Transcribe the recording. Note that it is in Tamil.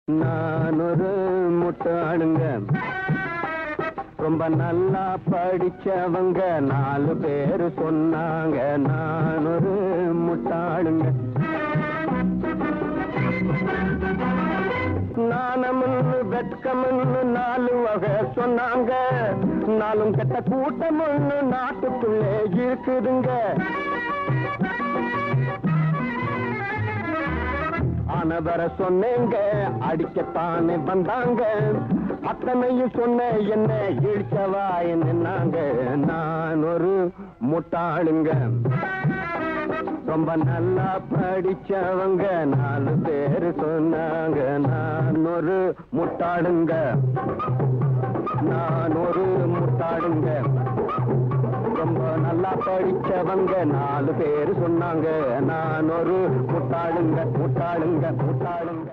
நான் ஒரு முட்டாளுங்க, ரொம்ப நல்லா படிச்சவங்க 4 பேரு சொன்னாங்க. நான் ஒரு முட்டாளுங்க, நாணமுன்னு வெட்கமுன்னு 4 வகை சொன்னாங்க. 4 கெட்ட கூட்டமுன்னு நாட்டுக்குள்ளே இருக்குதுங்க. ஆனவர சொன்னேங்க, அடிக்கத்தானே வந்தாங்க. அத்தனையும் சொன்ன என்ன இழிச்சவா என்னங்க. நான் ஒரு முட்டாளுங்க, ரொம்ப நல்லா படிச்சவங்க 4 பேரு சொன்னாங்க. நான் ஒரு முட்டாளுங்க, நான் ஒரு முட்டாளுங்க, ரொம்ப நல்லா படிச்சவங்க 4 பேரு சொன்னாங்க. நான் ஒரு முட்டாளுங்க, முட்டாளுங்க, முட்டாளுங்க.